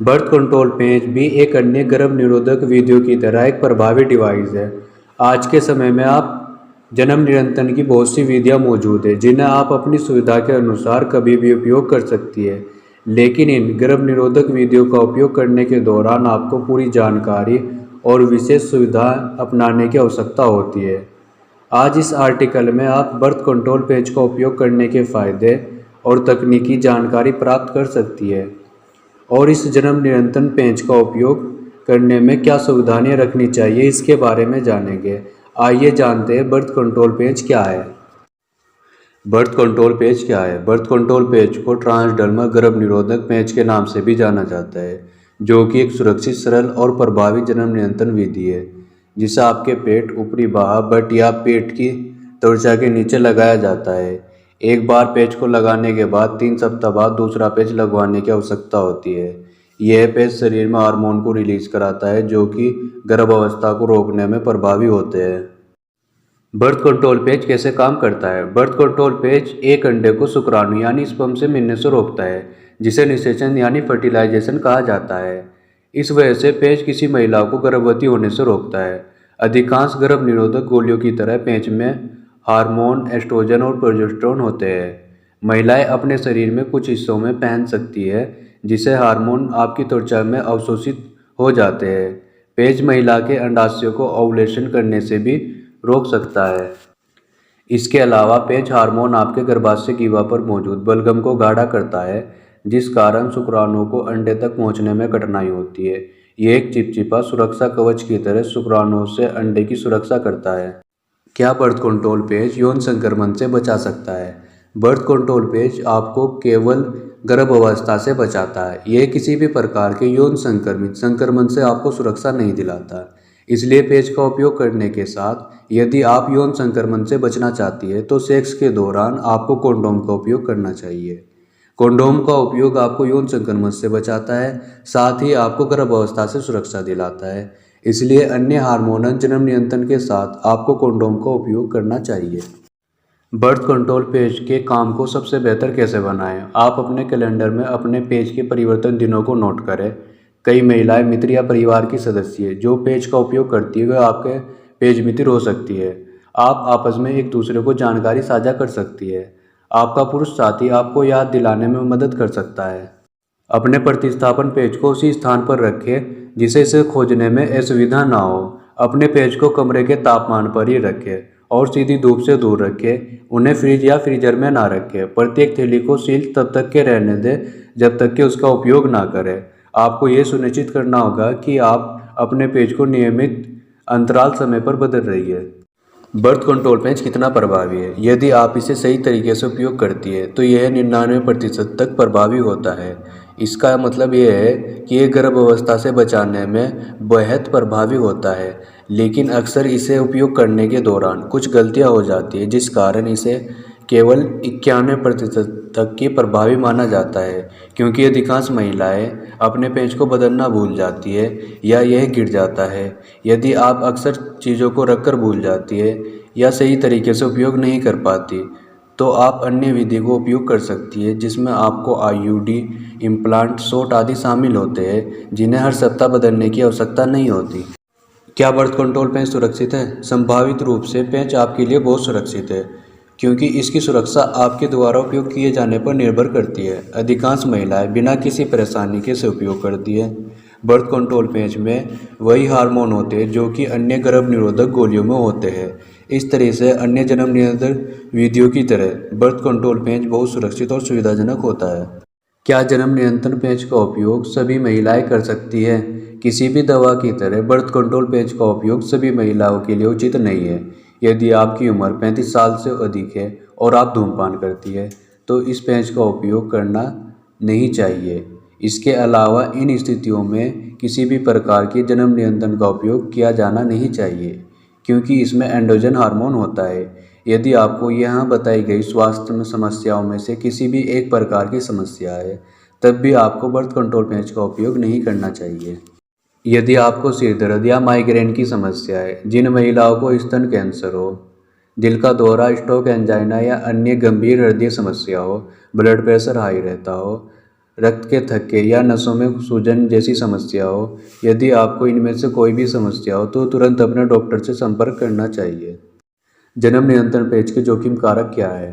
Birth control पेंच भी एक अन्य गर्भ निरोधक विधियों की तरह एक प्रभावी डिवाइस है। आज के समय में आप जन्म नियंत्रण की बहुत सी विधियां मौजूद है जिन्हें आप अपनी सुविधा के अनुसार कभी भी उपयोग कर सकती है। लेकिन इन गर्भ निरोधक विधियों का उपयोग करने के दौरान आपको पूरी जानकारी और विशेष सुविधा अपनाने की आवश्यकता होती है। आज इस आर्टिकल में आप बर्थ कंट्रोल पेज का उपयोग करने के फायदे और तकनीकी जानकारी प्राप्त कर सकती है और इस जन्म नियंत्रण पेंच का उपयोग करने में क्या सावधानियां रखनी चाहिए इसके बारे में जानेंगे। आइए जानते हैं बर्थ कंट्रोल पेंच क्या है। बर्थ कंट्रोल पेंच क्या है? बर्थ कंट्रोल पेंच को ट्रांसडर्मल गर्भ निरोधक पेंच के नाम से भी जाना जाता है, जो कि एक सुरक्षित, सरल और प्रभावी जन्म नियंत्रण विधि है जिसे आपके पेट, ऊपरी बाह, बट या पेट की त्वचा के नीचे लगाया जाता है। एक बार पेंच को लगाने के बाद 3 सप्ताह बाद दूसरा पेंच लगवाने की आवश्यकता होती है। यह पेंच शरीर में हार्मोन को रिलीज कराता है जो कि गर्भावस्था को रोकने में प्रभावी होते हैं। बर्थ कंट्रोल पेंच कैसे काम करता है? बर्थ कंट्रोल पेंच एक अंडे को शुक्राणु यानी स्पर्म से मिलने से रोकता है, जिसे निषेचन यानी फर्टिलाइजेशन कहा जाता है। इस वजह से पेंच किसी महिला को गर्भवती होने से रोकता है। अधिकांश गर्भ निरोधक गोलियों की तरह पेंच में हार्मोन, एस्ट्रोजन और प्रोजेस्टेरोन होते हैं। महिलाएं अपने शरीर में कुछ हिस्सों में पहन सकती है जिससे हार्मोन आपकी त्वचा में अवशोषित हो जाते हैं। पेंच महिला के अंडाशय को ओव्यूलेशन करने से भी रोक सकता है। इसके अलावा पेंच हार्मोन आपके गर्भाशय गीवा पर मौजूद बलगम को गाढ़ा करता है, जिस कारण शुक्राणुओं को अंडे तक पहुंचने में कठिनाई होती है। ये एक चिपचिपा सुरक्षा कवच की तरह शुक्राणुओं से अंडे की सुरक्षा करता है। क्या बर्थ कंट्रोल पेंच यौन संक्रमण से बचा सकता है? बर्थ कंट्रोल पेंच आपको केवल गर्भावस्था से बचाता है। यह किसी भी प्रकार के यौन संक्रमण से आपको सुरक्षा नहीं दिलाता। इसलिए पेंच का उपयोग करने के साथ यदि आप यौन संक्रमण से बचना चाहती है तो सेक्स के दौरान आपको कंडोम का उपयोग करना चाहिए। कंडोम का उपयोग आपको यौन संक्रमण से बचाता है, साथ ही आपको गर्भावस्था से सुरक्षा दिलाता है। इसलिए अन्य हार्मोनल जन्म नियंत्रण के साथ आपको कंडोम का उपयोग करना चाहिए। बर्थ कंट्रोल पेज के काम को सबसे बेहतर कैसे बनाएं? आप अपने कैलेंडर में अपने पेज के परिवर्तन दिनों को नोट करें। कई महिलाएं, मित्र या परिवार की सदस्य जो पेज का उपयोग करती है वह आपके पेज मित्र हो सकती है। आप आपस में एक दूसरे को जानकारी साझा कर सकती है। आपका पुरुष साथी आपको याद दिलाने में मदद कर सकता है। अपने प्रतिस्थापन पेज को उसी स्थान पर रखें जिसे इसे खोजने में असुविधा ना हो। अपने पेज को कमरे के तापमान पर ही रखें और सीधी धूप से दूर रखें। उन्हें फ्रिज या फ्रीजर में ना रखें। प्रत्येक थैली को सील तब तक के रहने दें जब तक कि उसका उपयोग ना करें। आपको ये सुनिश्चित करना होगा कि आप अपने पेज को नियमित अंतराल समय पर बदल रही है। बर्थ कंट्रोल पेंच कितना प्रभावी है? यदि आप इसे सही तरीके से उपयोग करती है तो यह 99% तक प्रभावी होता है। इसका मतलब यह है कि यह गर्भ अवस्था से बचाने में बेहद प्रभावी होता है, लेकिन अक्सर इसे उपयोग करने के दौरान कुछ गलतियां हो जाती है जिस कारण इसे केवल 91% तक की प्रभावी माना जाता है, क्योंकि अधिकांश महिलाएं अपने पेंच को बदलना भूल जाती है या यह गिर जाता है। यदि आप अक्सर चीज़ों को रखकर भूल जाती है या सही तरीके से उपयोग नहीं कर पाती तो आप अन्य विधि को उपयोग कर सकती है जिसमें आपको आईयूडी, इम्प्लांट, शॉट आदि शामिल होते हैं जिन्हें हर सप्ताह बदलने की आवश्यकता नहीं होती। क्या बर्थ कंट्रोल पेंच सुरक्षित है? संभावित रूप से पेंच आपके लिए बहुत सुरक्षित है, क्योंकि इसकी सुरक्षा आपके द्वारा उपयोग किए जाने पर निर्भर करती है। अधिकांश महिलाएं बिना किसी परेशानी के से उपयोग करती है। बर्थ कंट्रोल पेंच में वही हार्मोन होते हैं जो कि अन्य गर्भ निरोधक गोलियों में होते हैं। इस तरह से अन्य जन्म नियंत्रण विधियों की तरह बर्थ कंट्रोल पेंच बहुत सुरक्षित और सुविधाजनक होता है। क्या जन्म नियंत्रण पेंच का उपयोग सभी महिलाएं कर सकती हैं? किसी भी दवा की तरह बर्थ कंट्रोल पेंच का उपयोग सभी महिलाओं के लिए उचित नहीं है। यदि आपकी उम्र 35 साल से अधिक है और आप धूम्रपान करती है तो इस पेंच का उपयोग करना नहीं चाहिए। इसके अलावा इन स्थितियों में किसी भी प्रकार के जन्म नियंत्रण का उपयोग किया जाना नहीं चाहिए, क्योंकि इसमें एंड्रोजन हार्मोन होता है। यदि आपको यहाँ बताई गई स्वास्थ्य में समस्याओं में से किसी भी एक प्रकार की समस्या है तब भी आपको बर्थ कंट्रोल पेंच का उपयोग नहीं करना चाहिए। यदि आपको सिर दर्द या माइग्रेन की समस्या है, जिन महिलाओं को स्तन कैंसर हो, दिल का दौरा, स्ट्रोक, एंजाइना या अन्य गंभीर हृदय समस्या हो, ब्लड प्रेशर हाई रहता हो, रक्त के थक्के या नसों में सूजन जैसी समस्या हो। यदि आपको इनमें से कोई भी समस्या हो तो तुरंत अपने डॉक्टर से संपर्क करना चाहिए। जन्म नियंत्रण पेच के जोखिम कारक क्या है?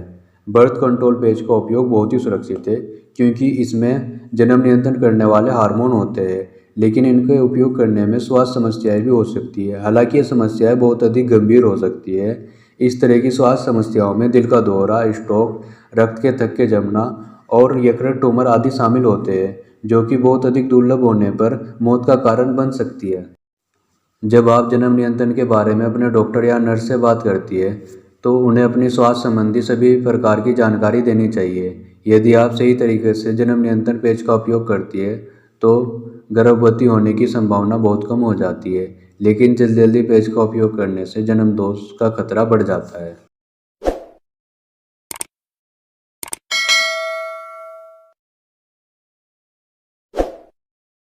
बर्थ कंट्रोल पेच का उपयोग बहुत ही सुरक्षित है क्योंकि इसमें जन्म नियंत्रण करने वाले हार्मोन होते हैं, लेकिन इनके उपयोग करने में स्वास्थ्य समस्याएं भी हो सकती है। हालांकि ये समस्याएं बहुत अधिक गंभीर हो सकती है। इस तरह की स्वास्थ्य समस्याओं में दिल का दौरा, स्ट्रोक, रक्त के थक्के जमना और यकृत ट्यूमर आदि शामिल होते हैं, जो कि बहुत अधिक दुर्लभ होने पर मौत का कारण बन सकती है। जब आप जन्म नियंत्रण के बारे में अपने डॉक्टर या नर्स से बात करती है तो उन्हें अपनी स्वास्थ्य संबंधी सभी प्रकार की जानकारी देनी चाहिए। यदि आप सही तरीके से जन्म नियंत्रण पेच का उपयोग करती है तो गर्भवती होने की संभावना बहुत कम हो जाती है, लेकिन जल्दी जल्दी पेच का उपयोग करने से जन्म दोष का खतरा बढ़ जाता है।